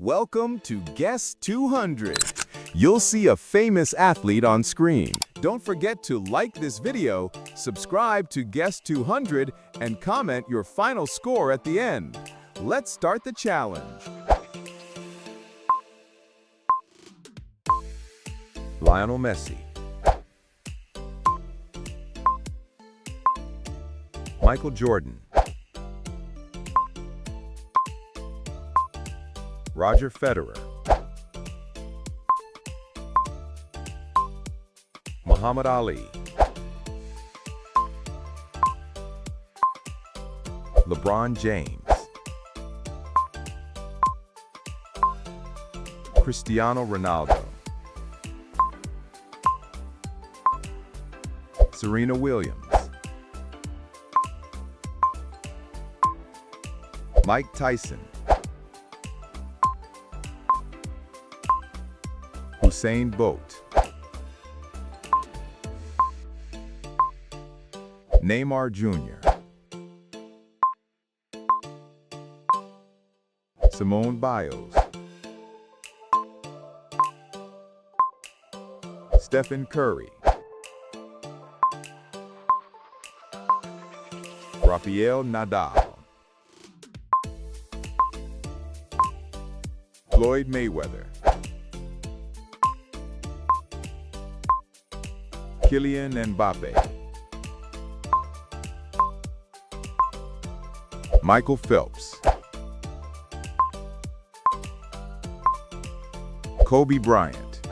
Welcome to Guess 200. You'll see a famous athlete on screen. Don't forget to like this video, subscribe to Guess 200, and comment your final score at the end. Let's start the challenge. Lionel Messi, Michael Jordan, Roger Federer, Muhammad Ali, LeBron James, Cristiano Ronaldo, Serena Williams, Mike Tyson, Usain Bolt, Neymar Jr., Simone Biles, Stephen Curry, Rafael Nadal, Floyd Mayweather, Kylian Mbappe, Michael Phelps, Kobe Bryant,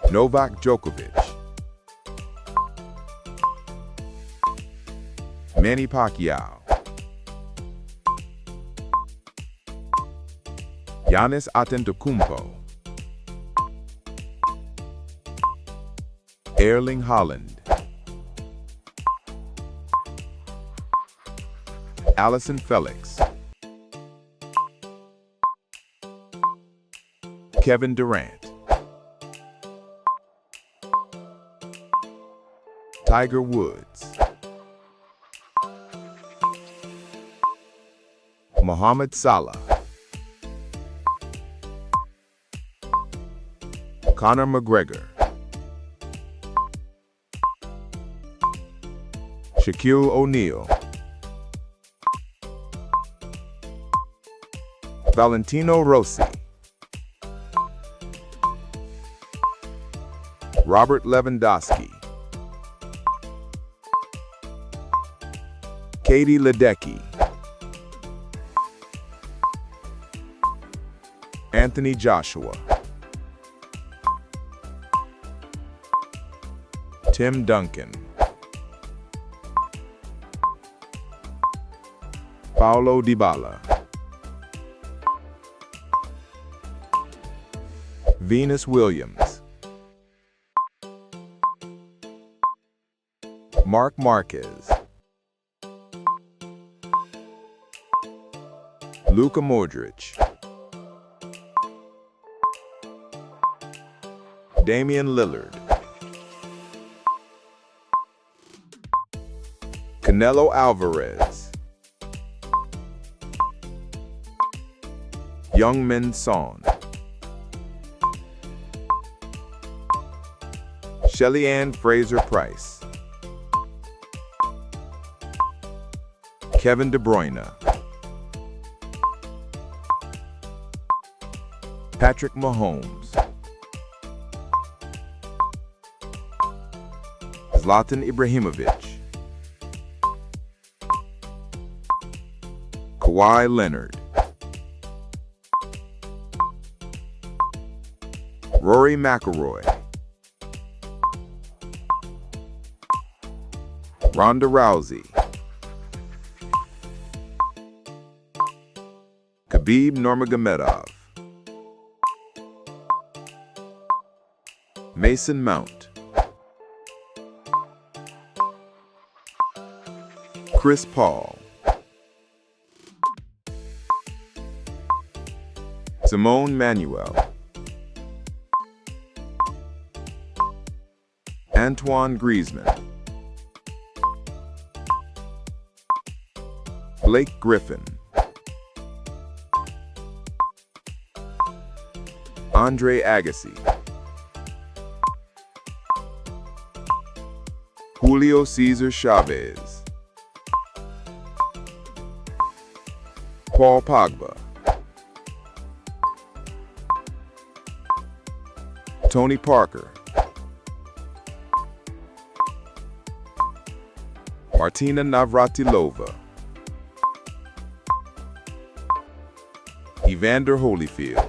Novak Djokovic, Manny Pacquiao, Giannis Antetokounmpo, Erling Haaland, Allyson Felix, Kevin Durant, Tiger Woods, Mohamed Salah, Conor McGregor, Shaquille O'Neal, Valentino Rossi, Robert Lewandowski, Katie Ledecky, Anthony Joshua, Tim Duncan, Paulo Dybala, Venus Williams, Marc Marquez, Luka Modric, Damian Lillard, Canelo Alvarez, Young-Min Son, Shelly-Ann Fraser-Pryce, Kevin De Bruyne, Patrick Mahomes, Zlatan Ibrahimovic, Kawhi Leonard, Rory McIlroy, Ronda Rousey, Khabib Nurmagomedov, Mason Mount, Chris Paul, Simone Manuel, Antoine Griezmann, Blake Griffin, Andre Agassi, Julio Cesar Chavez, Paul Pogba, Tony Parker, Martina Navratilova, Evander Holyfield,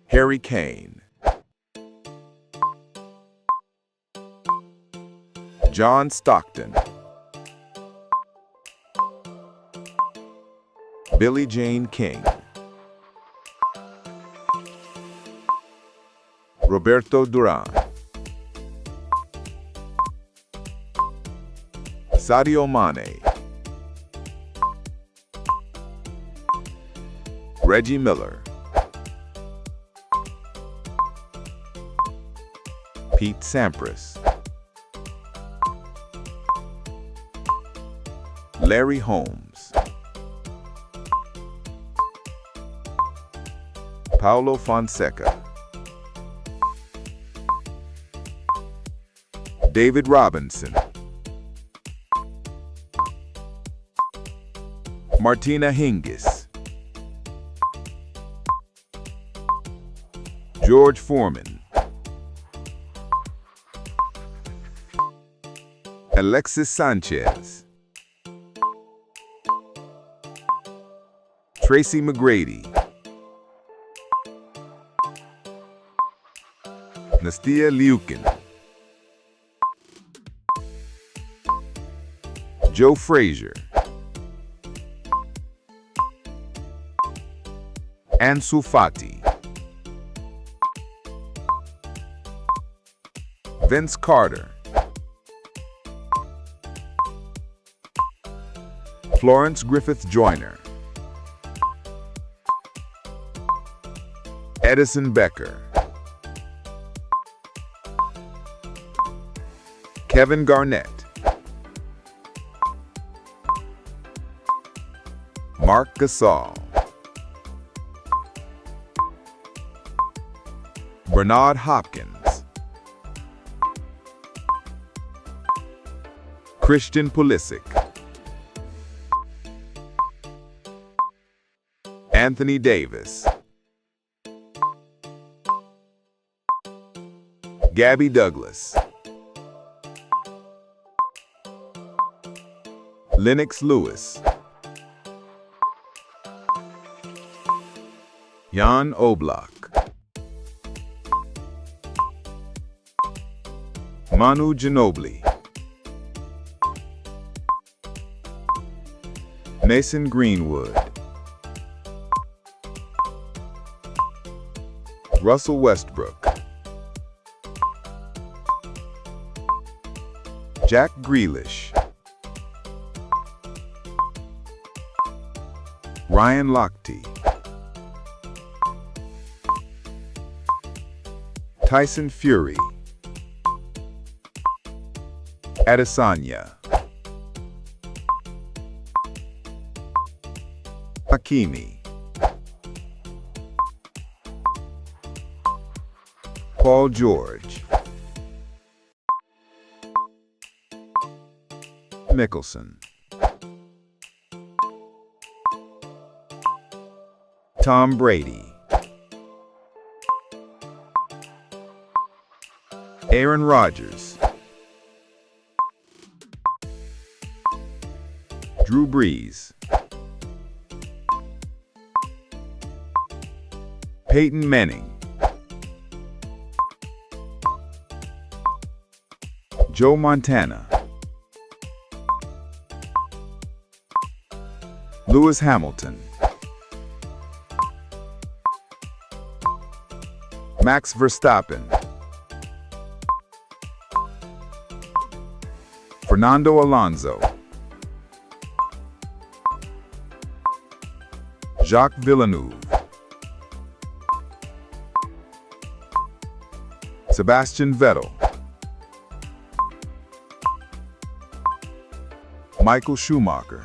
Harry Kane, John Stockton, Billie Jean King, Roberto Duran, Sadio Mane, Reggie Miller, Pete Sampras, Larry Holmes, Paulo Fonseca, David Robinson, Martina Hingis, George Foreman, Alexis Sanchez, Tracy McGrady, Nastia Liukin, Joe Frazier, Ansu Fati, Vince Carter, Florence Griffith Joyner, Edison Becker, Kevin Garnett, Mark Gasol, Bernard Hopkins, Christian Pulisic, Anthony Davis, Gabby Douglas, Lennox Lewis, Jan Oblak, Manu Ginobili, Mason Greenwood, Russell Westbrook, Jack Grealish, Ryan Lochte, Tyson Fury, Adesanya, Hakimi, Paul George, Mickelson, Tom Brady, Aaron Rodgers, Drew Brees, Peyton Manning, Joe Montana, Lewis Hamilton, Max Verstappen, Fernando Alonso, Jacques Villeneuve, Sebastian Vettel, Michael Schumacher,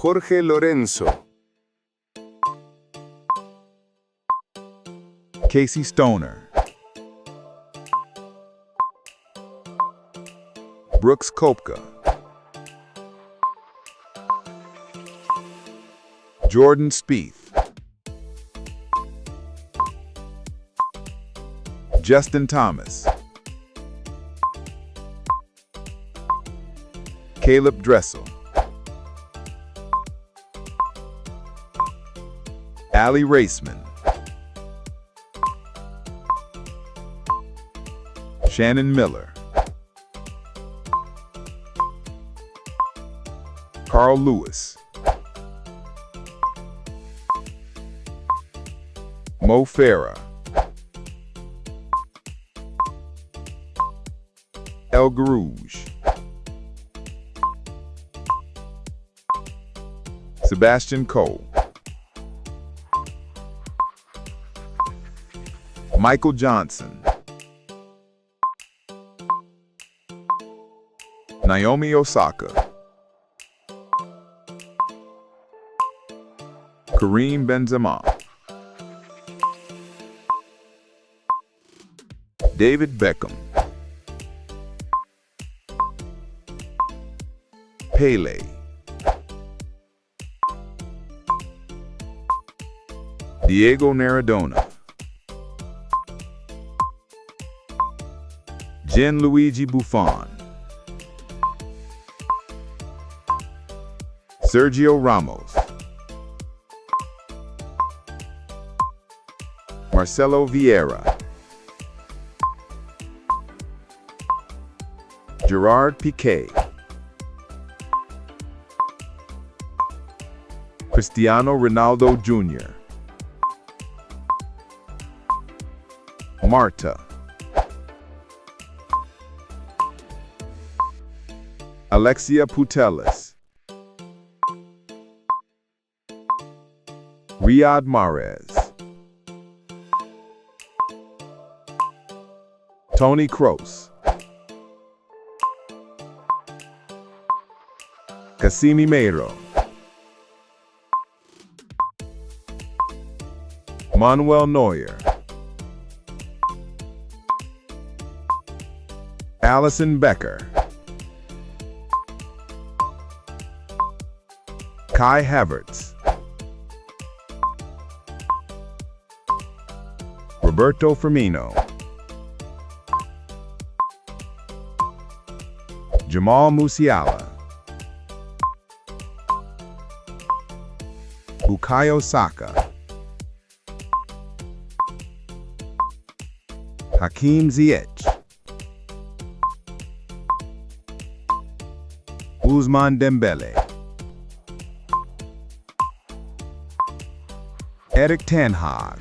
Jorge Lorenzo. Casey Stoner. Brooks Koepka. Jordan Spieth. Justin Thomas. Caleb Dressel. Ali Raceman. Shannon Miller. Carl Lewis. Mo Farah. El Garouge. Sebastian Coe. Michael Johnson. Naomi Osaka. Kareem Benzema. David Beckham. Pele. Diego Maradona. Gianluigi Buffon. Sergio Ramos. Marcelo Vieira. Gerard Piqué. Cristiano Ronaldo Jr. Marta. Alexia Putellas. Riyad Mahrez. Tony Kroos. Casemiro. Manuel Neuer. Alisson Becker. Kai Havertz. Roberto Firmino. Jamal Musiala. Bukayo Saka. Hakeem Ziyech. Ousmane Dembele. Erik ten Hag.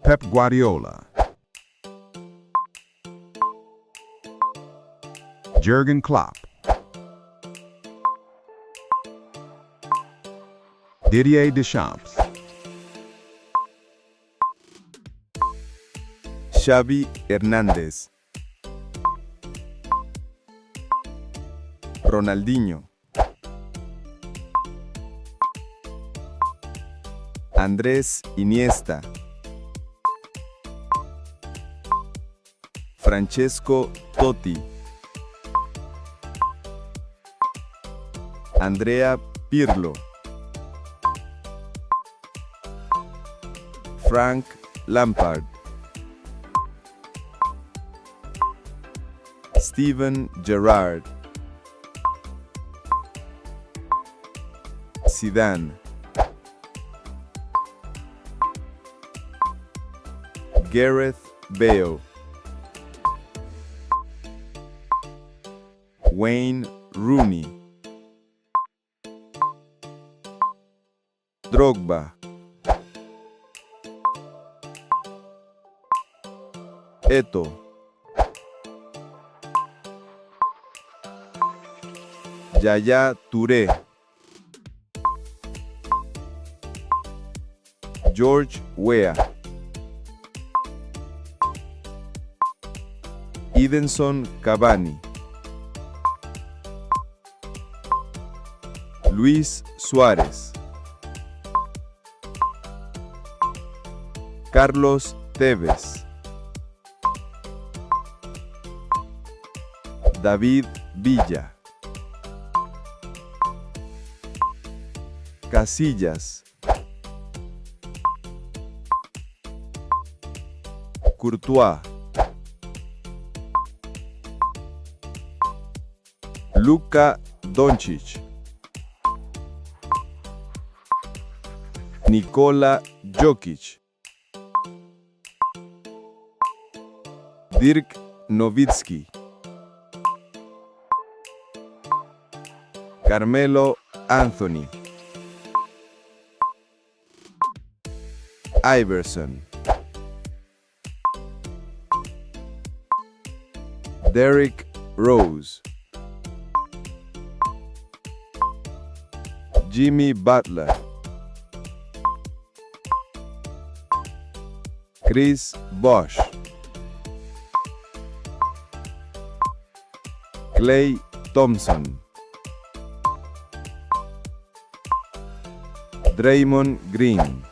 Pep Guardiola. Jurgen Klopp. Didier Deschamps. Xavi Hernández. Ronaldinho. Andrés Iniesta. Francesco Totti. Andrea Pirlo. Frank Lampard. Steven Gerrard. Zidane. Gareth Bale. Wayne Rooney. Drogba. Eto'o. Yaya Touré. George Weah. Edinson Cavani. Luis Suárez, Carlos Tevez, David Villa, Casillas, Courtois, Luka Doncic, Nikola Jokic, Dirk Nowitzki, Carmelo Anthony, Iverson, Derrick Rose, Jimmy Butler, Chris Bosh, Klay Thompson, Draymond Green,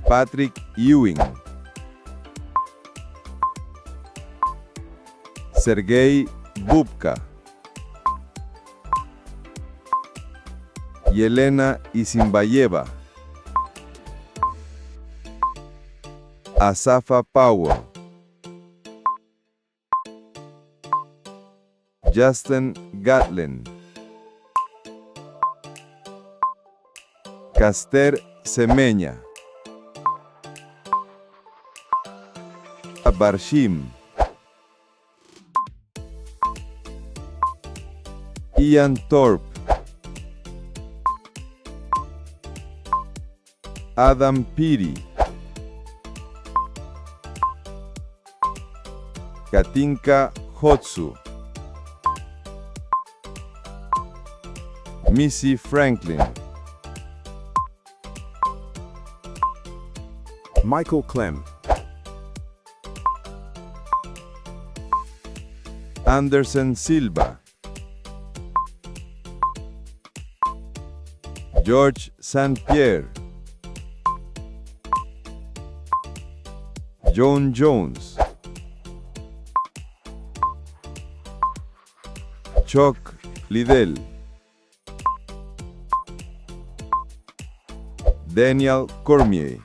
Patrick Ewing, Sergei Bubka, Yelena Isinbayeva, Asafa Powell, Justin Gatlin, Caster Semenya, Barshim, Ian Thorpe, Adam Peary, Katinka Hotsu, Missy Franklin, Michael Clem, Anderson Silva, George St. Pierre, John Jones, Chuck Liddell, Daniel Cormier,